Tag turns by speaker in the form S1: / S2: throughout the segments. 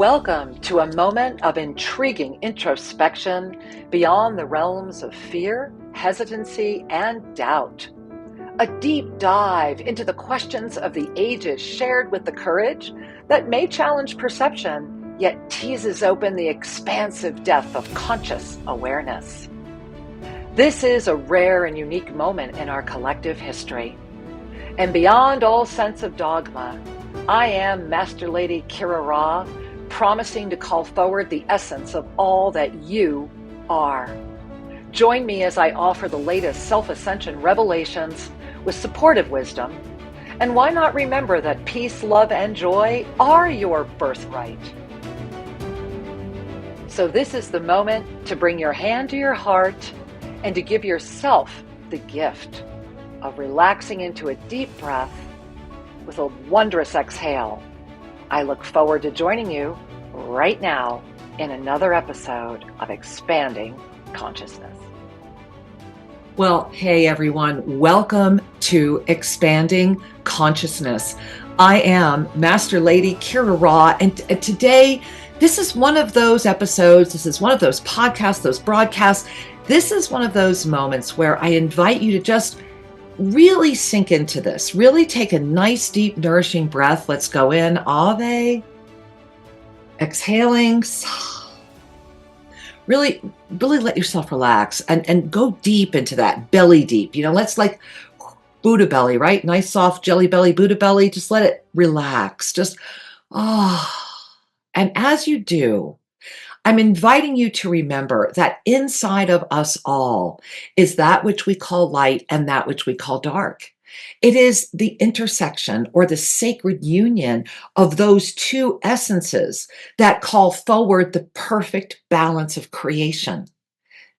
S1: Welcome to a moment of intriguing introspection beyond the realms of fear, hesitancy, and doubt. A deep dive into the questions of the ages shared with the courage that may challenge perception, yet teases open the expansive depth of conscious awareness. This is a rare and unique moment in our collective history. And beyond all sense of dogma, I am Master Lady Kira Raa, promising to call forward the essence of all that you are. Join me as I offer the latest self-ascension revelations with supportive wisdom. And why not remember that peace, love, and joy are your birthright? So this is the moment to bring your hand to your heart and to give yourself the gift of relaxing into a deep breath with a wondrous exhale. I look forward to joining you right now in another episode of Expanding Consciousness.
S2: Well, hey everyone, welcome to Expanding Consciousness. I am Master Lady Kira Raa, and today, this is one of those episodes, this is one of those podcasts, those broadcasts, this is one of those moments where I invite you to just really sink into this. Really take a nice, deep, nourishing breath. Let's go in. Ave. Exhaling. Really let yourself relax and go deep into that, belly deep. Let's like Buddha belly, right? Nice, soft jelly belly, Buddha belly. Just let it relax. Just, And as you do, I'm inviting you to remember that inside of us all is that which we call light and that which we call dark. It is the intersection or the sacred union of those two essences that call forward the perfect balance of creation.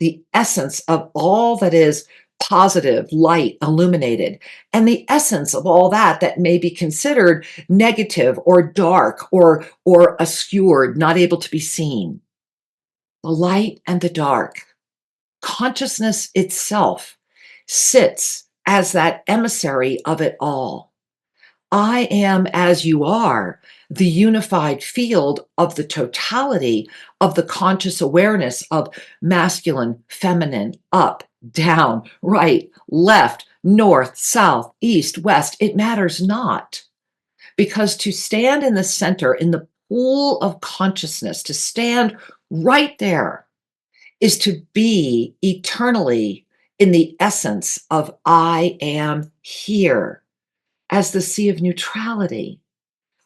S2: The essence of all that is positive, light, illuminated, and the essence of all that may be considered negative or dark or obscured, not able to be seen. The light and the dark. Consciousness itself sits as that emissary of it all. I am as you are, the unified field of the totality of the conscious awareness of masculine, feminine, up, down, right, left, north, south, east, west. It matters not. Because to stand in the center, in the pool of consciousness, to stand right there is to be eternally in the essence of I am here as the sea of neutrality,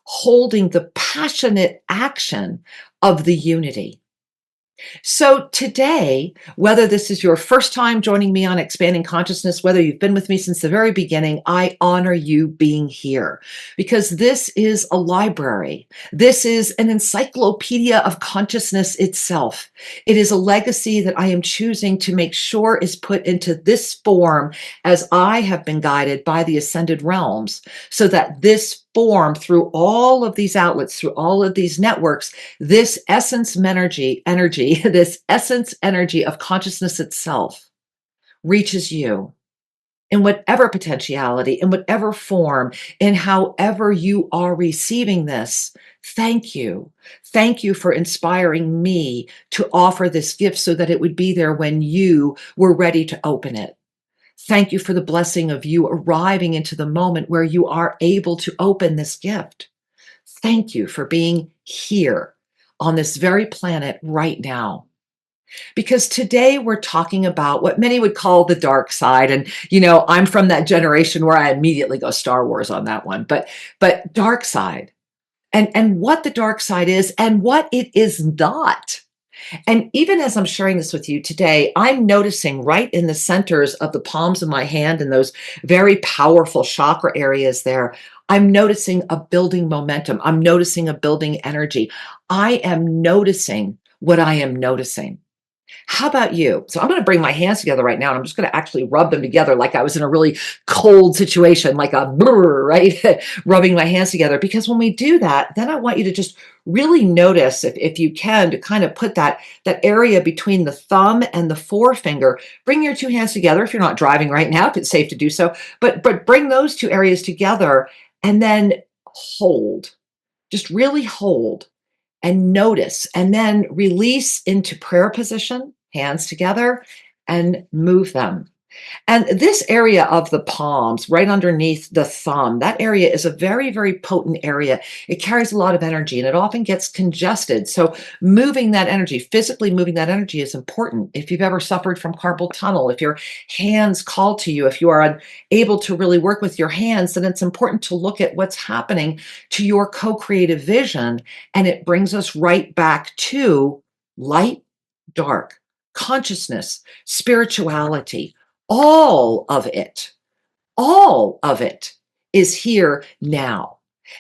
S2: holding the passionate action of the unity. So today, whether this is your first time joining me on Expanding Consciousness, whether you've been with me since the very beginning, I honor you being here because this is a library. This is an encyclopedia of consciousness itself. It is a legacy that I am choosing to make sure is put into this form as I have been guided by the ascended realms so that this form through all of these outlets, through all of these networks, this essence energy, this essence energy of consciousness itself reaches you in whatever potentiality, in whatever form, in however you are receiving this. Thank you. Thank you for inspiring me to offer this gift so that it would be there when you were ready to open it. Thank you for the blessing of you arriving into the moment where you are able to open this gift. Thank you for being here on this very planet right now. Because today we're talking about what many would call the dark side. And, I'm from that generation where I immediately go Star Wars on that one, but dark side and what the dark side is and what it is not. And even as I'm sharing this with you today, I'm noticing right in the centers of the palms of my hand and those very powerful chakra areas there, I'm noticing a building momentum. I'm noticing a building energy. I am noticing what I am noticing. How about you? So I'm going to bring my hands together right now, and I'm just going to actually rub them together like I was in a really cold situation, like a brr, right? Rubbing my hands together. Because when we do that, then I want you to just really notice, if you can, to kind of put that area between the thumb and the forefinger. Bring your two hands together if you're not driving right now, if it's safe to do so. But bring those two areas together and then hold. Just really hold. and notice, and then release into prayer position, hands together, and move them. And this area of the palms, right underneath the thumb, that area is a very, very potent area. It carries a lot of energy and it often gets congested. So moving that energy, physically moving that energy is important. If you've ever suffered from carpal tunnel, if your hands call to you, if you are unable to really work with your hands, then it's important to look at what's happening to your co-creative vision. And it brings us right back to light, dark, consciousness, spirituality. All of it is here now.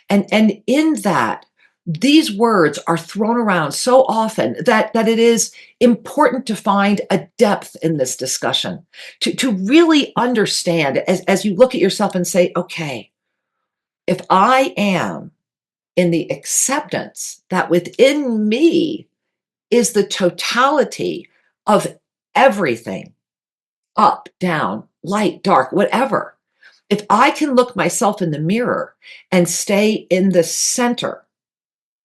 S2: And in that, these words are thrown around so often that it is important to find a depth in this discussion, to really understand as you look at yourself and say, okay, if I am in the acceptance that within me is the totality of everything, up, down, light, dark, whatever. If I can look myself in the mirror and stay in the center,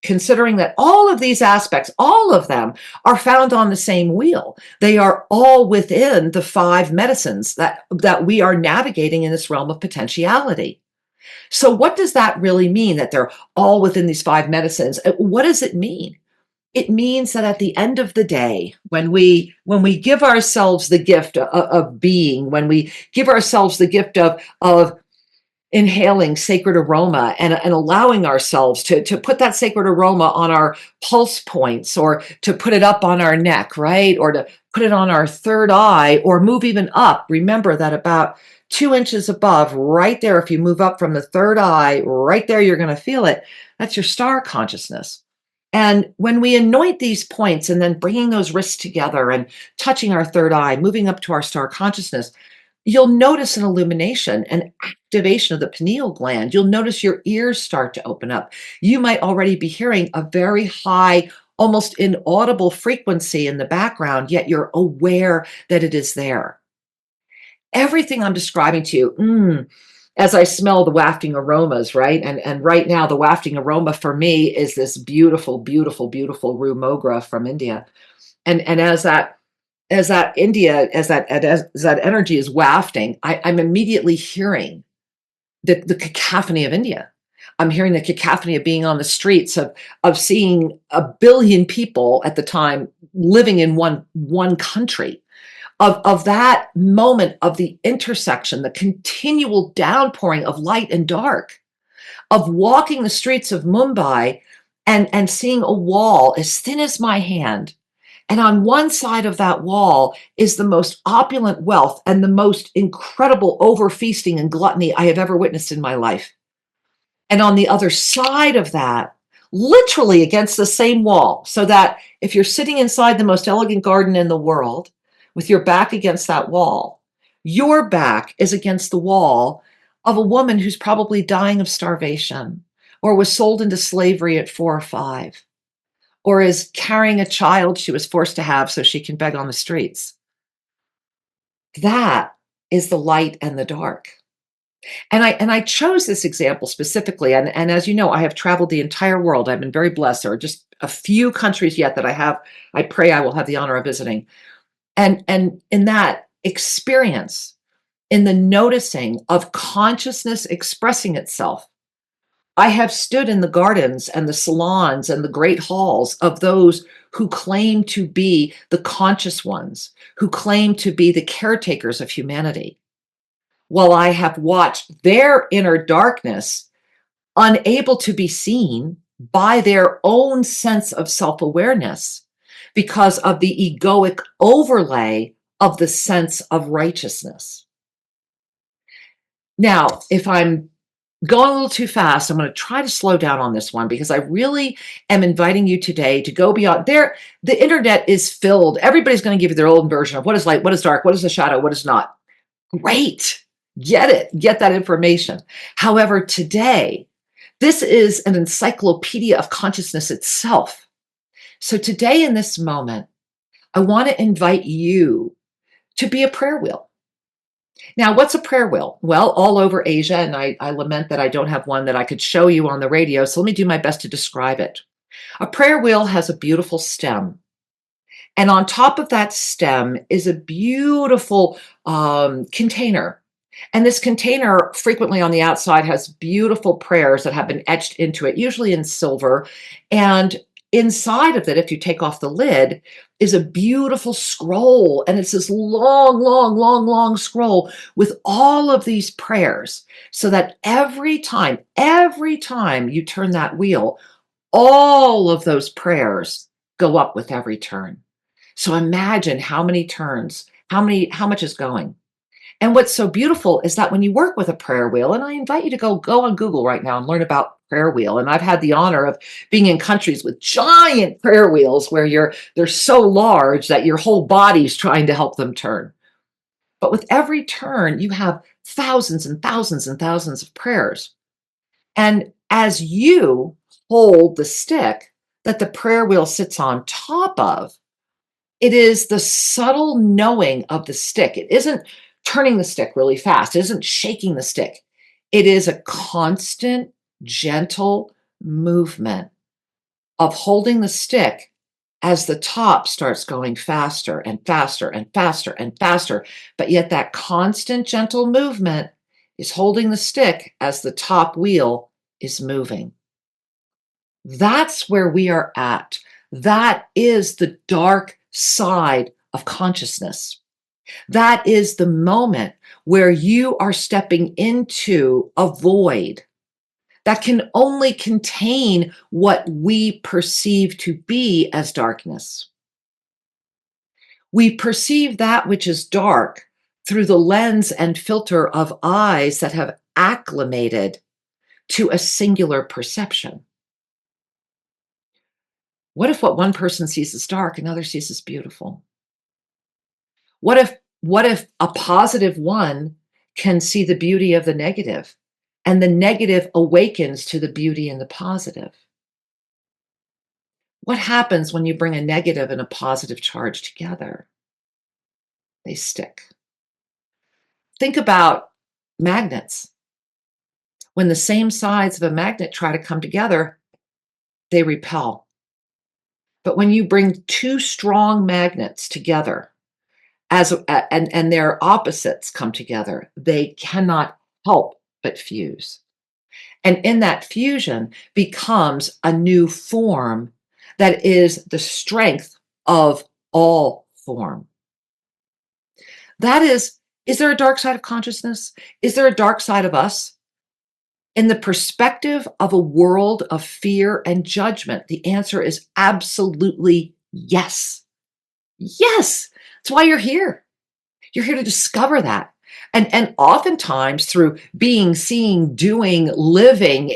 S2: considering that all of these aspects, all of them are found on the same wheel. They are all within the 5 medicines that we are navigating in this realm of potentiality. So what does that really mean, that they're all within these 5 medicines? What does it mean? It means that at the end of the day, when we give ourselves the gift of being, when we give ourselves the gift of inhaling sacred aroma and allowing ourselves to put that sacred aroma on our pulse points, or to put it up on our neck, right? Or to put it on our third eye, or move even up. Remember that about 2 inches above, right there, if you move up from the third eye, right there, you're going to feel it. That's your star consciousness. And when we anoint these points and then bringing those wrists together and touching our third eye, moving up to our star consciousness, you'll notice an illumination, an activation of the pineal gland. You'll notice your ears start to open up. You might already be hearing a very high, almost inaudible frequency in the background, yet you're aware that it is there. Everything I'm describing to you, as I smell the wafting aromas, right? And right now, the wafting aroma for me is this beautiful, beautiful, beautiful rue mogra from India. And as that energy is wafting, I'm immediately hearing the cacophony of India. I'm hearing the cacophony of being on the streets, of seeing 1 billion people at the time living in one country. Of that moment of the intersection, the continual downpouring of light and dark, of walking the streets of Mumbai and seeing a wall as thin as my hand. And on one side of that wall is the most opulent wealth and the most incredible overfeasting and gluttony I have ever witnessed in my life. And on the other side of that, literally against the same wall, so that if you're sitting inside the most elegant garden in the world, with your back against that wall, your back is against the wall of a woman who's probably dying of starvation, or was sold into slavery at 4 or 5, or is carrying a child she was forced to have so she can beg on the streets. That is the light and the dark. And I chose this example specifically. And as you know, I have traveled the entire world. I've been very blessed. There are just a few countries yet that I pray I will have the honor of visiting. And in that experience, in the noticing of consciousness expressing itself, I have stood in the gardens and the salons and the great halls of those who claim to be the conscious ones, who claim to be the caretakers of humanity, while I have watched their inner darkness, unable to be seen by their own sense of self-awareness, because of the egoic overlay of the sense of righteousness. Now, if I'm going a little too fast, I'm going to try to slow down on this one, because I really am inviting you today to go beyond there. The internet is filled. Everybody's going to give you their own version of what is light, what is dark, what is the shadow, what is not. Great. Get it. Get that information. However, today, this is an encyclopedia of consciousness itself. So today, in this moment, I want to invite you to be a prayer wheel. Now, what's a prayer wheel? Well, all over Asia, and I lament that I don't have one that I could show you on the radio, so let me do my best to describe it. A prayer wheel has a beautiful stem. And on top of that stem is a beautiful container. And this container, frequently on the outside, has beautiful prayers that have been etched into it, usually in silver. And inside of it, if you take off the lid, is a beautiful scroll. And it's this long, long, long, long scroll with all of these prayers. So that every time you turn that wheel, all of those prayers go up with every turn. So imagine how many turns, how much is going. And what's so beautiful is that when you work with a prayer wheel, and I invite you to go on Google right now and learn about prayer wheel. And I've had the honor of being in countries with giant prayer wheels where they're so large that your whole body's trying to help them turn. But with every turn, you have thousands and thousands and thousands of prayers. And as you hold the stick that the prayer wheel sits on top of, it is the subtle knowing of the stick. It isn't turning the stick really fast. It isn't shaking the stick. It is a constant, gentle movement of holding the stick as the top starts going faster and faster and faster and faster. But yet that constant, gentle movement is holding the stick as the top wheel is moving. That's where we are at. That is the dark side of consciousness. That is the moment where you are stepping into a void that can only contain what we perceive to be as darkness. We perceive that which is dark through the lens and filter of eyes that have acclimated to a singular perception. What if what one person sees as dark, another sees as beautiful? What if a positive one can see the beauty of the negative, and the negative awakens to the beauty in the positive? What happens when you bring a negative and a positive charge together? They stick. Think about magnets. When the same sides of a magnet try to come together, they repel. But when you bring two strong magnets together, and their opposites come together, they cannot help but fuse. And in that fusion becomes a new form that is the strength of all form. That is there a dark side of consciousness? Is there a dark side of us? In the perspective of a world of fear and judgment, the answer is absolutely yes. Yes. That's why you're here. You're here to discover that. And oftentimes through being, seeing, doing, living,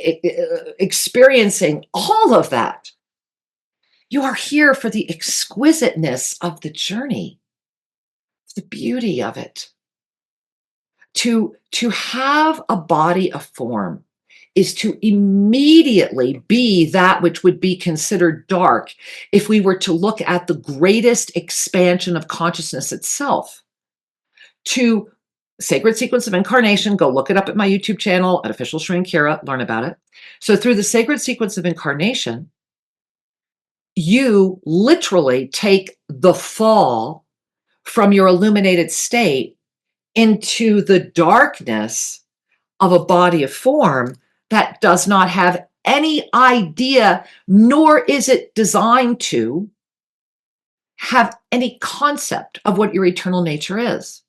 S2: experiencing all of that, you are here for the exquisiteness of the journey, the beauty of it. To have a body of form is to immediately be that which would be considered dark if we were to look at the greatest expansion of consciousness itself. To Sacred Sequence of Incarnation, go look it up at my YouTube channel at Official Shrink Kira, learn about it. So through the Sacred Sequence of Incarnation, you literally take the fall from your illuminated state into the darkness of a body of form that does not have any idea, nor is it designed to have any concept of what your eternal nature is.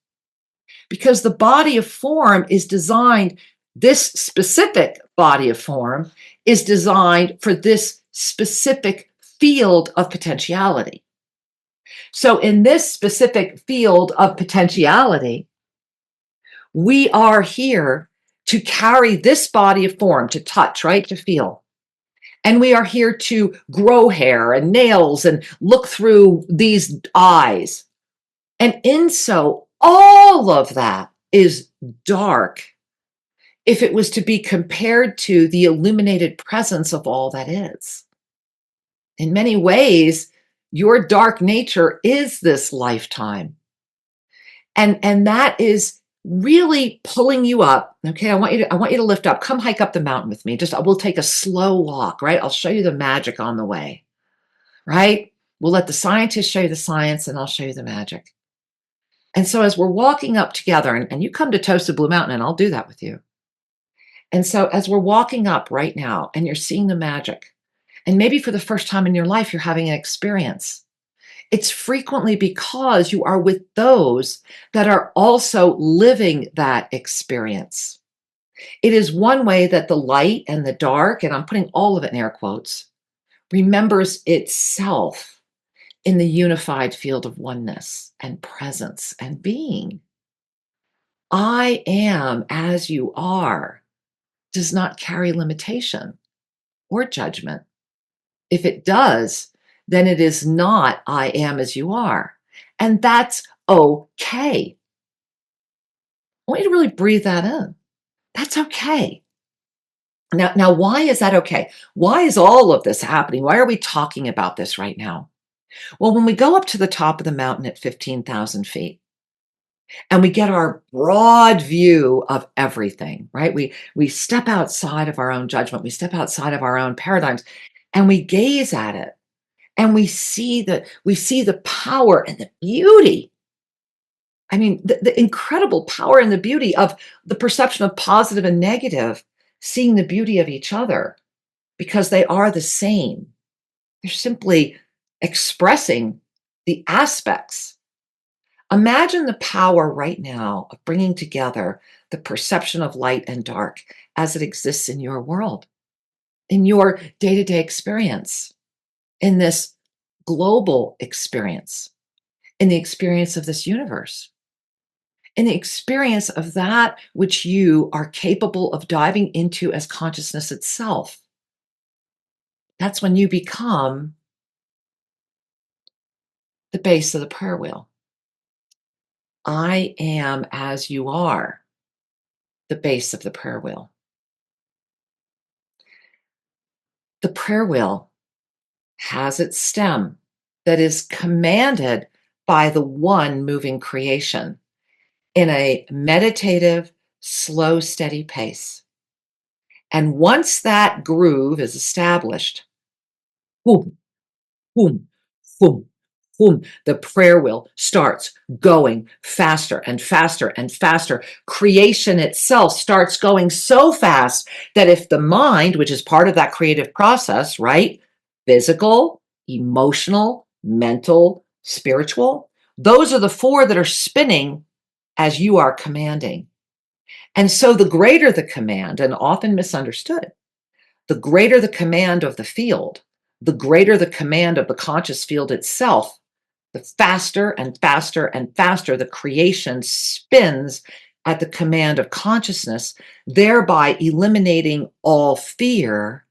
S2: Because the body of form is designed, this specific body of form is designed for this specific field of potentiality. So in this specific field of potentiality, we are here to carry this body of form, to touch, right? To feel. And we are here to grow hair and nails and look through these eyes. And in so, all of that is dark if it was to be compared to the illuminated presence of all that is. In many ways, your dark nature is this lifetime. And that is really pulling you up. Okay, I want you to lift up. Come hike up the mountain with me. We'll take a slow walk, right? I'll show you the magic on the way, right? We'll let the scientists show you the science and I'll show you the magic. And so as we're walking up together, and you come to Toasted Blue Mountain and I'll do that with you. And so as we're walking up right now and you're seeing the magic, and maybe for the first time in your life, you're having an experience. It's frequently because you are with those that are also living that experience. It is one way that the light and the dark, and I'm putting all of it in air quotes, remembers itself in the unified field of oneness and presence and being. I am as you are does not carry limitation or judgment. If it does, then it is not I am as you are. And that's okay. I want you to really breathe that in. That's okay. Now, why is that okay? Why is all of this happening? Why are we talking about this right now? Well, when we go up to the top of the mountain at 15,000 feet and we get our broad view of everything, right? We step outside of our own judgment, we step outside of our own paradigms, and we gaze at it. And we see the power and the beauty. I mean, the incredible power and the beauty of the perception of positive and negative, seeing the beauty of each other because they are the same. They're simply expressing the aspects. Imagine the power right now of bringing together the perception of light and dark as it exists in your world, in your day-to-day experience, in this global experience, in the experience of this universe, in the experience of that which you are capable of diving into as consciousness itself. That's when you become the base of the prayer wheel. I am as you are, the base of the prayer wheel. The prayer wheel has its stem that is commanded by the one moving creation in a meditative, slow, steady pace. And once that groove is established, boom, boom, boom, boom, the prayer wheel starts going faster and faster and faster. Creation itself starts going so fast that if the mind, which is part of that creative process, right? Physical, emotional, mental, spiritual, those are the four that are spinning as you are commanding. And so the greater the command, and often misunderstood, the greater the command of the field, the greater the command of the conscious field itself, the faster and faster and faster the creation spins at the command of consciousness, thereby eliminating all fear,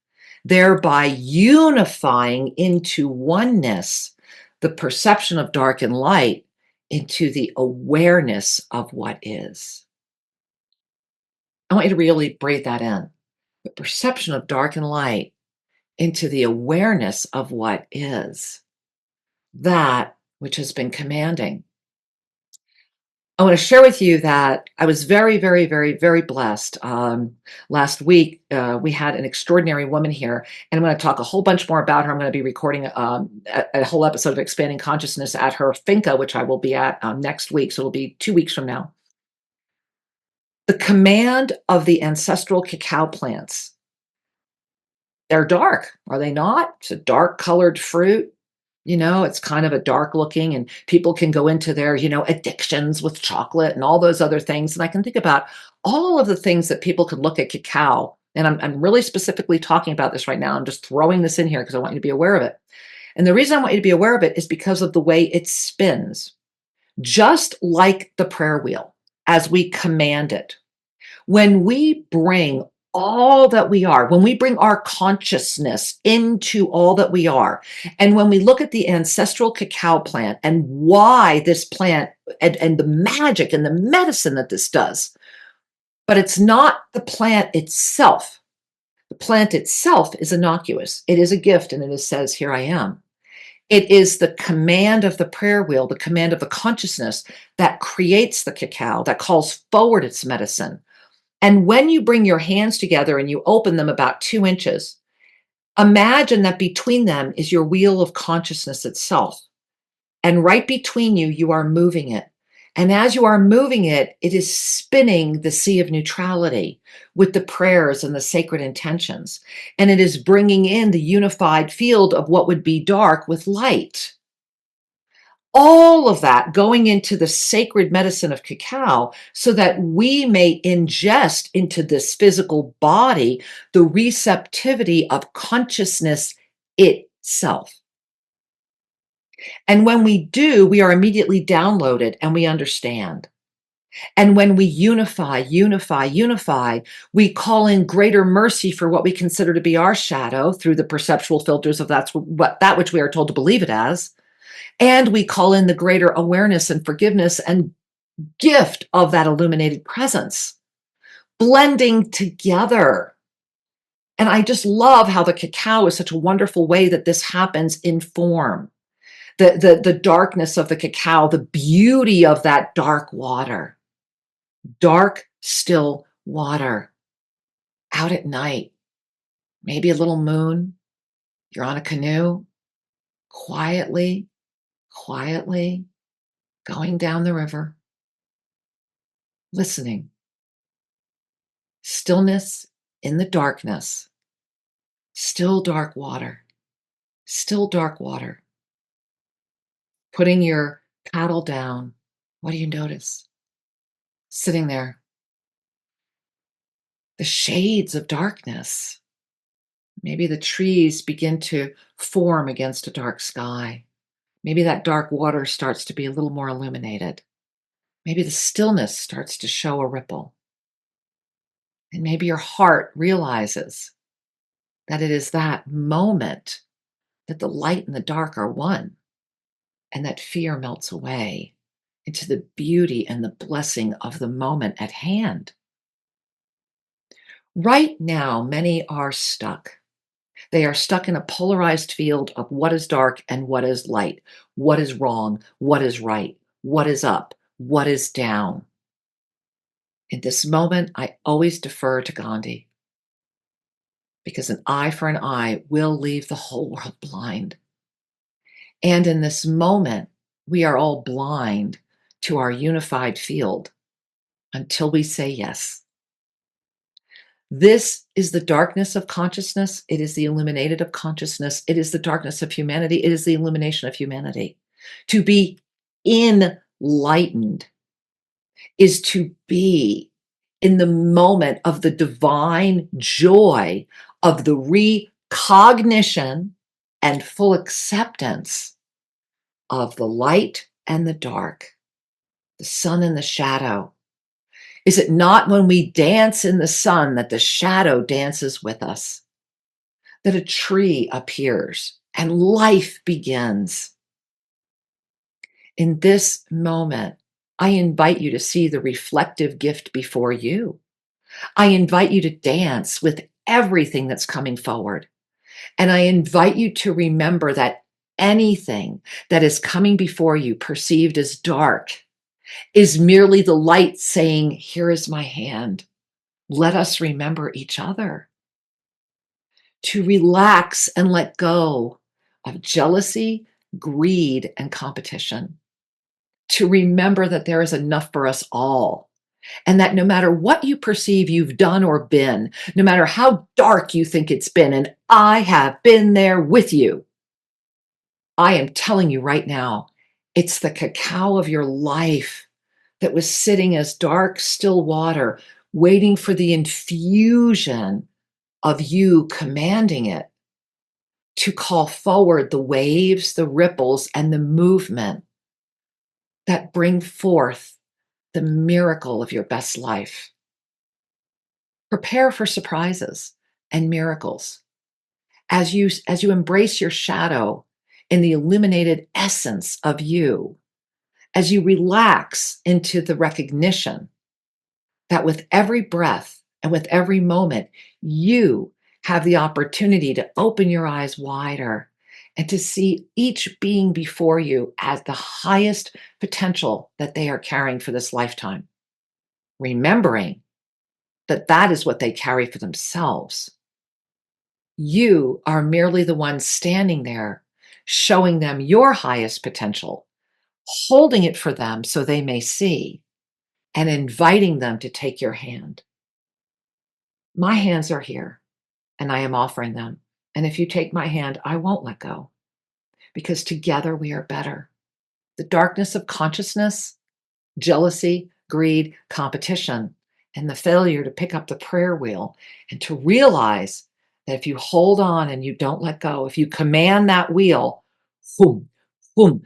S2: thereby unifying into oneness the perception of dark and light into the awareness of what is. I want you to really breathe that in. The perception of dark and light into the awareness of what is, that which has been commanding. I want to share with you that I was very, very, very, very blessed. Last week, we had an extraordinary woman here, and I'm going to talk a whole bunch more about her. I'm going to be recording a whole episode of Expanding Consciousness at her finca, which I will be at next week. So it'll be 2 weeks from now. The command of the ancestral cacao plants. They're dark, are they not? It's a dark colored fruit. It's kind of a dark looking, and people can go into their, addictions with chocolate and all those other things. And I can think about all of the things that people could look at cacao. And I'm really specifically talking about this right now. I'm just throwing this in here because I want you to be aware of it. And the reason I want you to be aware of it is because of the way it spins, just like the prayer wheel, as we command it. When we bring all that we are, when we bring our consciousness into all that we are, and when we look at the ancestral cacao plant and why this plant and the magic and the medicine that this does, but it's not the plant itself. The plant itself is innocuous. It is a gift, and it says, here I am. It is the command of the prayer wheel, the command of the consciousness that creates the cacao, that calls forward its medicine. And when you bring your hands together and you open them about 2 inches, imagine that between them is your wheel of consciousness itself. And right between you, you are moving it. And as you are moving it, it is spinning the sea of neutrality with the prayers and the sacred intentions. And it is bringing in the unified field of what would be dark with light. All of that going into the sacred medicine of cacao so that we may ingest into this physical body the receptivity of consciousness itself. And when we do, we are immediately downloaded and we understand. And when we unify, we call in greater mercy for what we consider to be our shadow through the perceptual filters of that which we are told to believe it as. And we call in the greater awareness and forgiveness and gift of that illuminated presence, blending together. And I just love how the cacao is such a wonderful way that this happens in form. The darkness of the cacao, the beauty of that dark water, dark, still water out at night, maybe a little moon. You're on a canoe, quietly going down the river, listening. Stillness in the darkness, still dark water, still dark water. Putting your paddle down, what do you notice? Sitting there, the shades of darkness. Maybe the trees begin to form against a dark sky. Maybe that dark water starts to be a little more illuminated. Maybe the stillness starts to show a ripple. And maybe your heart realizes that it is that moment that the light and the dark are one, and that fear melts away into the beauty and the blessing of the moment at hand. Right now, many are stuck. They are stuck in a polarized field of what is dark and what is light, what is wrong, what is right, what is up, what is down. In this moment, I always defer to Gandhi, because an eye for an eye will leave the whole world blind. And in this moment, we are all blind to our unified field until we say yes. This is the darkness of consciousness. It is the illuminated of consciousness. It is the darkness of humanity. It is the illumination of humanity. To be enlightened is to be in the moment of the divine joy of the recognition and full acceptance of the light and the dark, the sun and the shadow. Is it not when we dance in the sun that the shadow dances with us? That a tree appears and life begins. In this moment, I invite you to see the reflective gift before you. I invite you to dance with everything that's coming forward. And I invite you to remember that anything that is coming before you perceived as dark is merely the light saying, here is my hand. Let us remember each other. To relax and let go of jealousy, greed, and competition. To remember that there is enough for us all. And that no matter what you perceive you've done or been, no matter how dark you think it's been, and I have been there with you, I am telling you right now, it's the cacao of your life that was sitting as dark, still water, waiting for the infusion of you commanding it to call forward the waves, the ripples, and the movement that bring forth the miracle of your best life. Prepare for surprises and miracles as you embrace your shadow in the illuminated essence of you, as you relax into the recognition that with every breath and with every moment, you have the opportunity to open your eyes wider and to see each being before you as the highest potential that they are carrying for this lifetime, remembering that that is what they carry for themselves. You are merely the one standing there, showing them your highest potential, holding it for them so they may see, and inviting them to take your hand. My hands are here, and I am offering them. And if you take my hand, I won't let go, because together we are better. The darkness of consciousness, jealousy, greed, competition, and the failure to pick up the prayer wheel and to realize that if you hold on and you don't let go, if you command that wheel, boom, boom,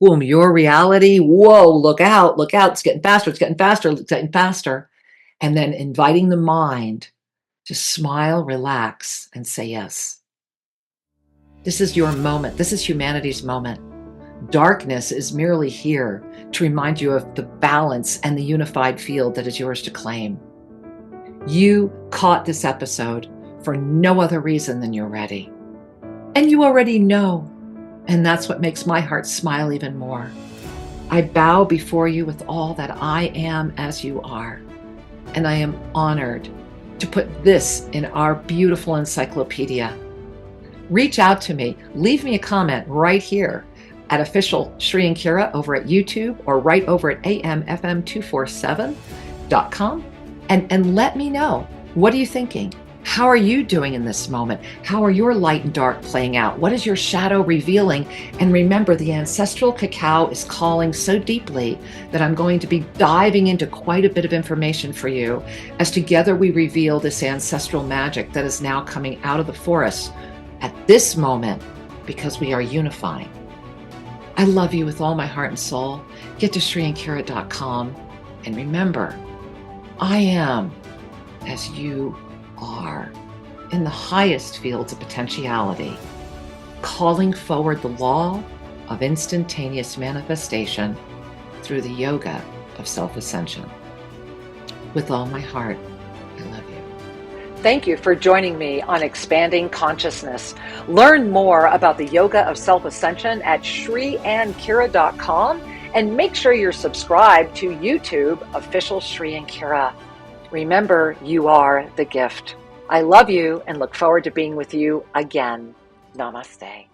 S2: boom, your reality, whoa, look out, it's getting faster, it's getting faster, it's getting faster. And then inviting the mind to smile, relax, and say yes. This is your moment. This is humanity's moment. Darkness is merely here to remind you of the balance and the unified field that is yours to claim. You caught this episode for no other reason than you're ready. And you already know. And that's what makes my heart smile even more. I bow before you with all that I am as you are. And I am honored to put this in our beautiful encyclopedia. Reach out to me. Leave me a comment right here at official Shri and Kira over at YouTube or right over at amfm247.com and let me know, what are you thinking? How are you doing in this moment? How are your light and dark playing out? What is your shadow revealing? And remember, the ancestral cacao is calling so deeply that I'm going to be diving into quite a bit of information for you as together we reveal this ancestral magic that is now coming out of the forest at this moment because we are unifying. I love you with all my heart and soul. Get to ShriandKira.com and remember, I am as you are in the highest fields of potentiality, calling forward the law of instantaneous manifestation through the yoga of self-ascension. With all my heart, I love you.
S1: Thank you for joining me on Expanding Consciousness. Learn more about the yoga of self-ascension at ShriandKira.com and make sure you're subscribed to YouTube official Shri and Kira. Remember, you are the gift. I love you and look forward to being with you again. Namaste.